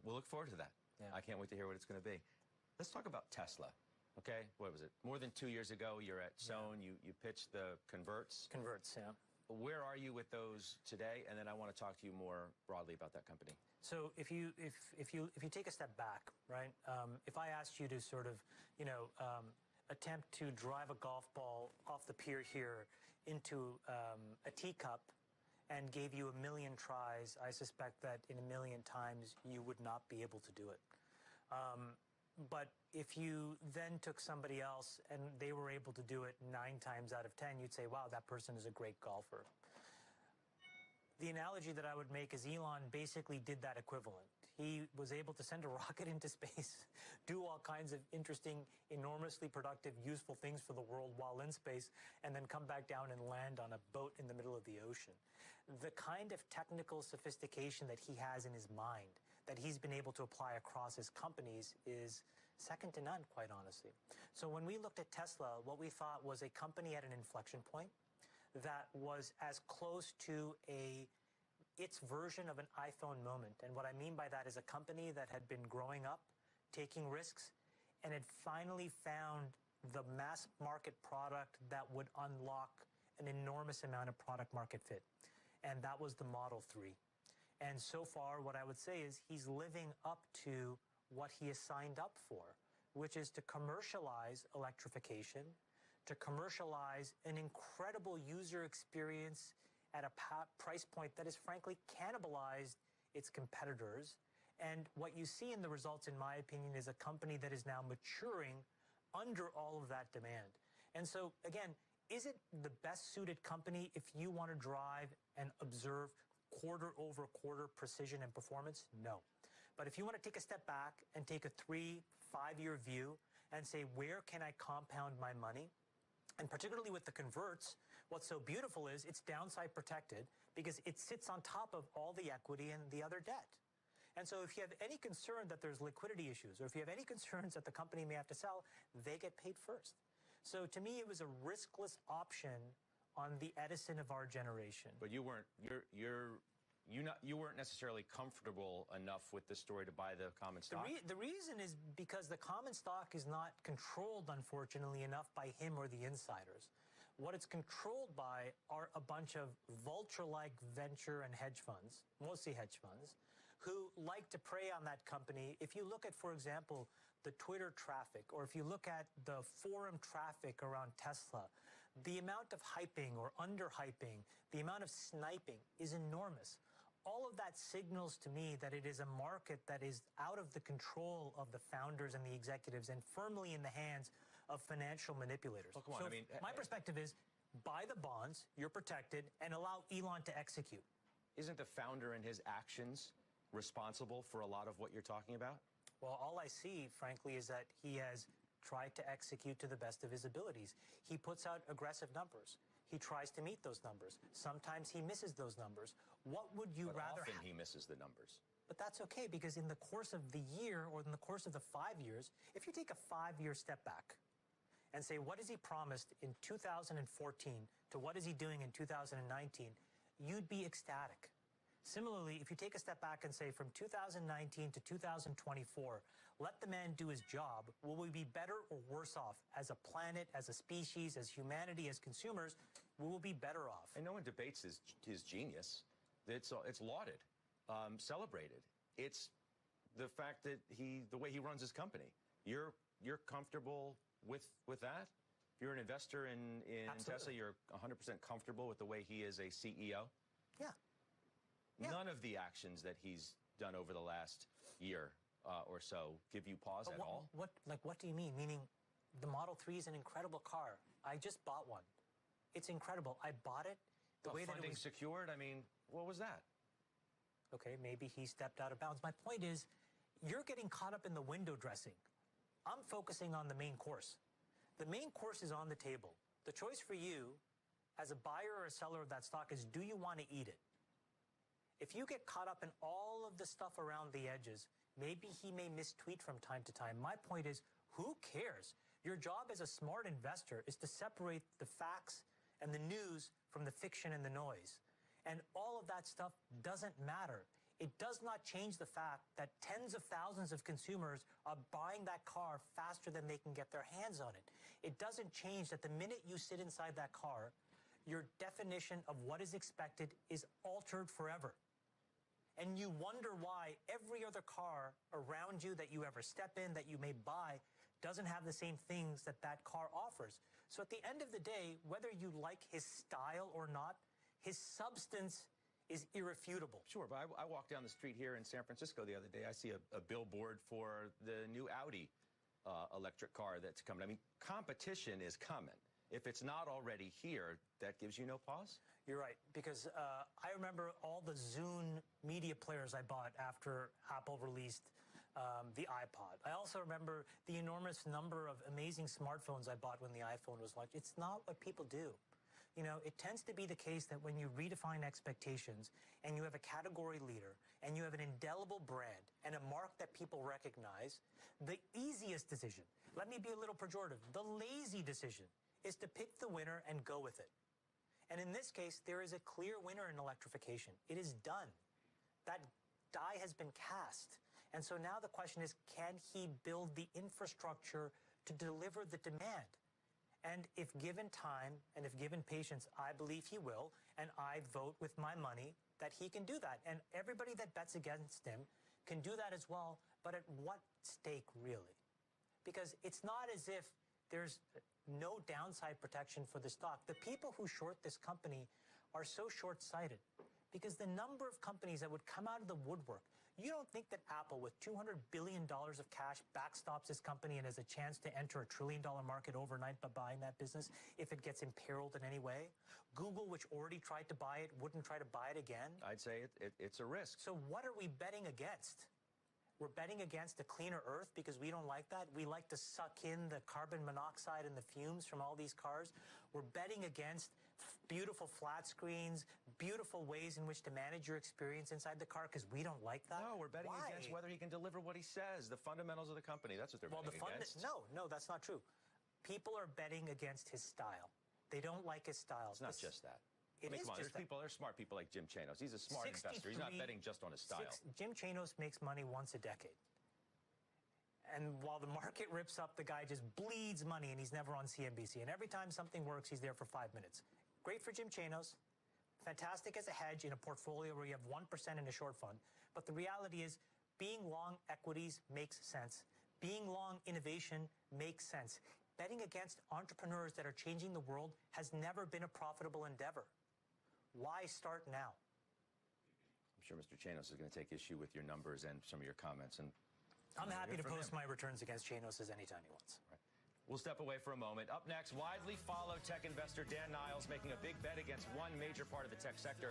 we'll look forward to that. Yeah. I can't wait to hear what it's going to be. Let's talk about Tesla. Okay, what was it? More than 2 years ago, you're at Sohn. Yeah. You pitched the converts. Converts, yeah. Where are you with those today? And then I want to talk to you more broadly about that company. So if you take a step back, right? If I asked you to sort of, attempt to drive a golf ball off the pier here into a teacup and gave you 1 million tries, I suspect that in 1 million times you would not be able to do it. But if you then took somebody else and they were able to do it 9 times out of 10, you'd say, wow, that person is a great golfer. The analogy that I would make is Elon basically did that equivalent. He was able to send a rocket into space, do all kinds of interesting, enormously productive, useful things for the world while in space, and then come back down and land on a boat in the middle of the ocean. The kind of technical sophistication that he has in his mind, that he's been able to apply across his companies, is second to none, quite honestly. So when we looked at Tesla, what we thought was a company at an inflection point that was as close to its version of an iPhone moment. And what I mean by that is a company that had been growing up, taking risks, and had finally found the mass market product that would unlock an enormous amount of product market fit. And that was the Model 3. And so far, what I would say is he's living up to what he has signed up for, which is to commercialize electrification, to commercialize an incredible user experience at a price point that has frankly cannibalized its competitors. And what you see in the results, in my opinion, is a company that is now maturing under all of that demand. And so, again, is it the best suited company if you want to drive and observe quarter-over-quarter precision and performance? No. But if you want to take a step back and take a 3-5-year view and say, where can I compound my money? And particularly with the converts, what's so beautiful is it's downside protected because it sits on top of all the equity and the other debt. And so if you have any concern that there's liquidity issues, or if you have any concerns that the company may have to sell, they get paid first. So to me, it was a riskless option on the Edison of our generation. But you weren't, you weren't necessarily comfortable enough with the story to buy the common stock? The reason is because the common stock is not controlled, unfortunately, enough by him or the insiders. What it's controlled by are a bunch of vulture-like venture and hedge funds, mostly hedge funds, who like to prey on that company. If you look at, for example, the Twitter traffic, or if you look at the forum traffic around Tesla, the amount of hyping or under-hyping, the amount of sniping is enormous. All of that signals to me that it is a market that is out of the control of the founders and the executives and firmly in the hands of financial manipulators. Well, come on, so I mean, my perspective is buy the bonds, you're protected, and allow Elon to execute. Isn't the founder and his actions responsible for a lot of what you're talking about? Well, all I see, frankly, is that he has tried to execute to the best of his abilities. He puts out aggressive numbers. He tries to meet those numbers. Sometimes he misses those numbers. What would you rather have? Often he misses the numbers. But that's okay, because in the course of the year or in the course of the 5 years, if you take a 5-year step back and say, what has he promised in 2014 to what is he doing in 2019, you'd be ecstatic. Similarly, if you take a step back and say from 2019 to 2024, let the man do his job, will we be better or worse off as a planet, as a species, as humanity, as consumers? We will be better off. And no one debates his genius. It's lauded, celebrated. It's the fact that the way he runs his company. You're comfortable with that? If you're an investor in Tesla, you're 100% comfortable with the way he is a CEO? Yeah. Yeah. None of the actions that he's done over the last year or so give you pause at all? What do you mean? Meaning the Model 3 is an incredible car. I just bought one. It's incredible. I bought it the way that it was... Funding secured? I mean, what was that? Okay, maybe he stepped out of bounds. My point is, you're getting caught up in the window dressing. I'm focusing on the main course. The main course is on the table. The choice for you, as a buyer or a seller of that stock, is do you want to eat it? If you get caught up in all of the stuff around the edges, maybe he may mistweet from time to time. My point is, who cares? Your job as a smart investor is to separate the facts and the news from the fiction and the noise. And all of that stuff doesn't matter it does not change the fact that tens of thousands of consumers are buying that car faster than they can get their hands on it. It doesn't change that the minute you sit inside that car, your definition of what is expected is altered forever. And you wonder why every other car around you that you ever step in, that you may buy, doesn't have the same things that that car offers. So at the end of the day, whether you like his style or not, his substance is irrefutable. Sure, but I walked down the street here in San Francisco the other day. I see a billboard for the new Audi electric car that's coming. I mean, competition is coming. If it's not already here, that gives you no pause? You're right, because I remember all the Zune media players I bought after Apple released the iPod. I also remember the enormous number of amazing smartphones I bought when the iPhone was launched. It's not what people do. You know, it tends to be the case that when you redefine expectations and you have a category leader and you have an indelible brand and a mark that people recognize, the easiest decision, let me be a little pejorative, the lazy decision is to pick the winner and go with it. And in this case, there is a clear winner in electrification. It is done. That die has been cast. And so now the question is, can he build the infrastructure to deliver the demand? And if given time and if given patience, I believe he will, and I vote with my money that he can do that. And everybody that bets against him can do that as well, but at what stake, really? Because it's not as if there's no downside protection for the stock. The people who short this company are so short-sighted because the number of companies that would come out of the woodwork, you don't think that Apple, with $200 billion of cash, backstops this company and has a chance to enter a $1 trillion market overnight by buying that business if it gets imperiled in any way? Google, which already tried to buy it, wouldn't try to buy it again? I'd say it's a risk. So what are we betting against? We're betting against a cleaner Earth because we don't like that. We like to suck in the carbon monoxide and the fumes from all these cars. We're betting against beautiful flat screens, beautiful ways in which to manage your experience inside the car because we don't like that. No, we're betting Why? against whether he can deliver what he says, the fundamentals of the company. That's what they're betting against. No, that's not true. People are betting against his style. They don't like his style. It's not just that. It is come on, just that. there's smart people like Jim Chanos. He's a smart investor. He's not betting just on his style. Jim Chanos makes money once a decade. And while the market rips up, the guy just bleeds money and he's never on CNBC. And every time something works, he's there for 5 minutes. Great for Jim Chanos. Fantastic as a hedge in a portfolio where you have 1% in a short fund. But the reality is being long equities makes sense. Being long innovation makes sense. Betting against entrepreneurs that are changing the world has never been a profitable endeavor. Why start now? I'm sure Mr. Chanos is going to take issue with your numbers and some of your comments. And I'm happy to post my returns against Chanos anytime he wants. Right. We'll step away for a moment. Up next, widely followed tech investor Dan Niles making a big bet against one major part of the tech sector.